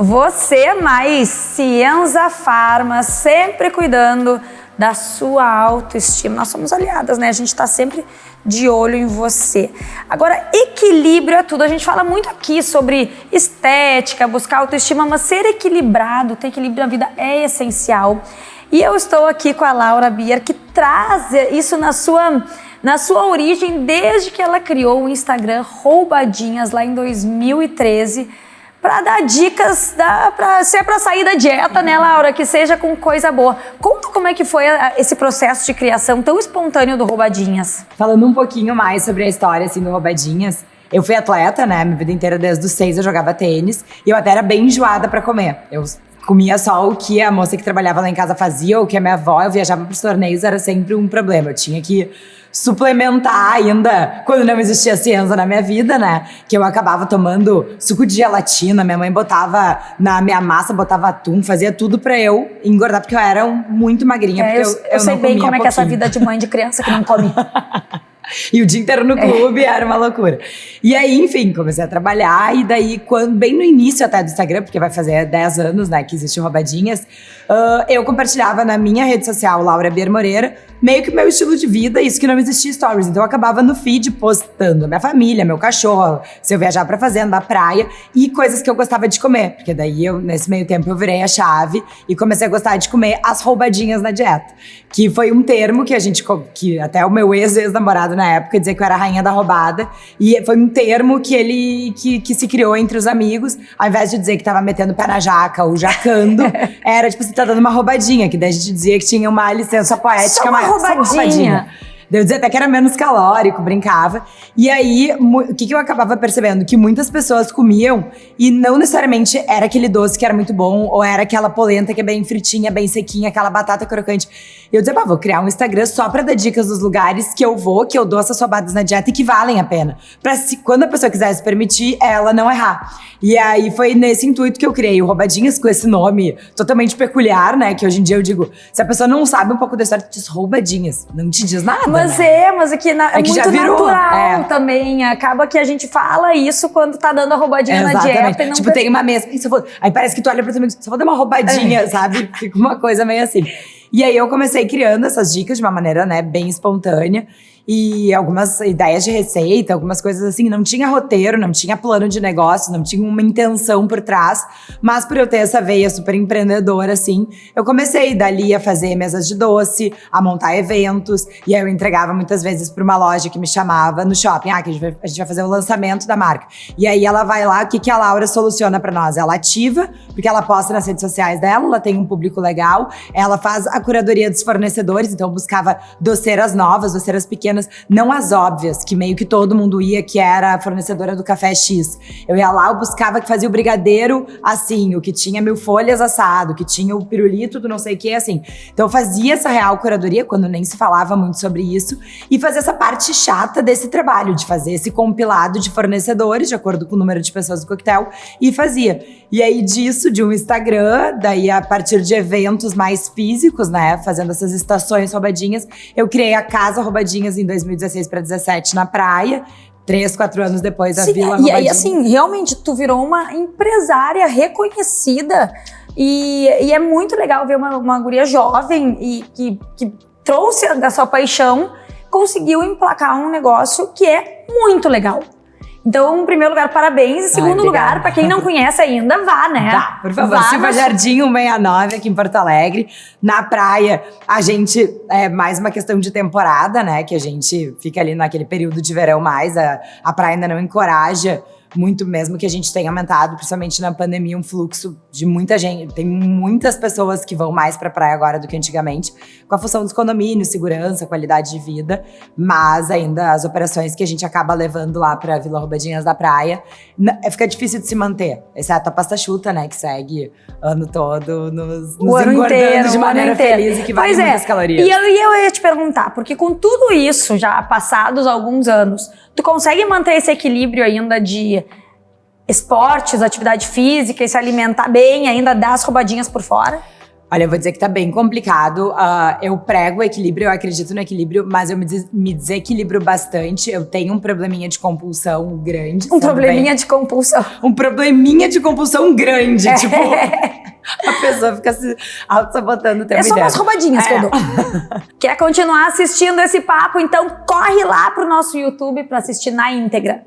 Você mais Cienza Pharma, sempre cuidando da sua autoestima. Nós somos aliadas, né? A gente tá sempre de olho em você. Agora, equilíbrio é tudo. A gente fala muito aqui sobre estética, buscar autoestima, mas ser equilibrado, ter equilíbrio na vida é essencial. E eu estou aqui com a Laura Bier, que traz isso na sua origem, desde que ela criou o Instagram Roubadinhas, lá em 2013, para dar dicas, se é para sair da dieta, né, Laura, que seja com coisa boa. Conta como é que foi esse processo de criação tão espontâneo do Roubadinhas. Falando um pouquinho mais sobre a história, assim, do Roubadinhas, eu fui atleta, né, minha vida inteira, desde os 6 eu jogava tênis, e eu até era bem enjoada para comer. Eu comia só o que a moça que trabalhava lá em casa fazia, ou o que a minha avó, eu viajava para os torneios, era sempre um problema. Eu tinha que suplementar ainda, quando não existia ciência na minha vida, né? Que eu acabava tomando suco de gelatina, minha mãe botava na minha massa, botava atum, fazia tudo pra eu engordar, porque eu era muito magrinha, porque eu sei não bem comia como é que é essa pouquinho. vida de mãe de criança que não come. E o dia inteiro no clube era uma loucura. E aí, enfim, comecei a trabalhar. E daí, bem no início até do Instagram, porque vai fazer 10 anos, né, que existe o Roubadinhas, eu compartilhava na minha rede social, Laura Bier Moreira, meio que o meu estilo de vida, isso que não existia stories. Então eu acabava no feed postando minha família, meu cachorro, se eu viajar pra fazenda, a praia, e coisas que eu gostava de comer. Porque daí, nesse meio tempo, eu virei a chave e comecei a gostar de comer as roubadinhas na dieta. Que foi um termo que até o meu ex-namorado na época dizia que eu era a rainha da roubada. E foi um termo que se criou entre os amigos. Ao invés de dizer que tava metendo pé na jaca ou jacando, era tipo, você tá dando uma roubadinha. Que daí a gente dizia que tinha uma licença poética. Só uma roubadinha. Eu dizia até que era menos calórico, brincava. E aí, o que eu acabava percebendo? Que muitas pessoas comiam e não necessariamente era aquele doce que era muito bom, ou era aquela polenta que é bem fritinha, bem sequinha, aquela batata crocante. E eu dizia, vou criar um Instagram só pra dar dicas dos lugares que eu dou essas roubadas na dieta e que valem a pena. Pra quando a pessoa quiser se permitir, ela não errar. E aí foi nesse intuito que eu criei o Roubadinhas, com esse nome totalmente peculiar, né? Que hoje em dia eu digo, se a pessoa não sabe um pouco da história, diz Roubadinhas, não te diz nada. Mas aqui é que muito natural também. Acaba que a gente fala isso quando tá dando a roubadinha na dieta. E não tipo, tem uma mesa. Aí parece que tu olha pra tua amiga, só vou dar uma roubadinha, sabe? Fica uma coisa meio assim. E aí eu comecei criando essas dicas de uma maneira, né, bem espontânea. E algumas ideias de receita, algumas coisas assim. Não tinha roteiro, não tinha plano de negócio, não tinha uma intenção por trás. Mas por eu ter essa veia super empreendedora, assim, eu comecei dali a fazer mesas de doce, a montar eventos. E aí eu entregava muitas vezes para uma loja que me chamava no shopping. Que a gente vai fazer o lançamento da marca. E aí ela vai lá, o que a Laura soluciona para nós? Ela ativa, porque ela posta nas redes sociais dela, ela tem um público legal. Ela faz a curadoria dos fornecedores, então eu buscava doceiras novas, doceiras pequenas, não as óbvias, que meio que todo mundo ia, que era a fornecedora do café X. Eu ia lá, eu buscava que fazia o brigadeiro assim, o que tinha 1000 folhas assado, que tinha o pirulito do não sei o que, assim. Então eu fazia essa real curadoria, quando nem se falava muito sobre isso, e fazia essa parte chata desse trabalho, de fazer esse compilado de fornecedores, de acordo com o número de pessoas do coquetel, e fazia. E aí disso, de um Instagram, daí a partir de eventos mais físicos, né, fazendo essas estações roubadinhas, eu criei a Casa Roubadinhas em 2016 para 2017 na praia. 3, 4 anos depois a Vila Roubadinhas. E aí, assim, realmente tu virou uma empresária reconhecida. E é muito legal ver uma guria jovem e que trouxe da sua paixão, conseguiu emplacar um negócio que é muito legal. Então, em primeiro lugar, parabéns. Em segundo lugar, pra quem não conhece ainda, vá, né? Vá, por favor. Silva Jardim 169, aqui em Porto Alegre. Na praia, a gente, é mais uma questão de temporada, né? Que a gente fica ali naquele período de verão mais. A praia ainda não encoraja muito, mesmo que a gente tenha aumentado, principalmente na pandemia, um fluxo de muita gente. Tem muitas pessoas que vão mais pra praia agora do que antigamente, com a função dos condomínios, segurança, qualidade de vida, mas ainda as operações que a gente acaba levando lá pra Vila Roubadinhas da praia, fica difícil de se manter, exceto a pasta chuta, né, que segue ano todo nos engordando inteiro, de maneira feliz e que vai muitas calorias. E eu ia te perguntar, porque com tudo isso, já passados alguns anos, tu consegue manter esse equilíbrio ainda de esportes, atividade física e se alimentar bem, ainda dar as roubadinhas por fora? Olha, eu vou dizer que tá bem complicado. Eu prego o equilíbrio, eu acredito no equilíbrio, mas eu me desequilibro bastante. Eu tenho um probleminha de compulsão grande. Um probleminha de compulsão. Um probleminha de compulsão grande. Tipo, a pessoa fica se auto-sabotando o tempo É só umas roubadinhas que eu dou. Quer continuar assistindo esse papo? Então corre lá pro nosso YouTube pra assistir na íntegra.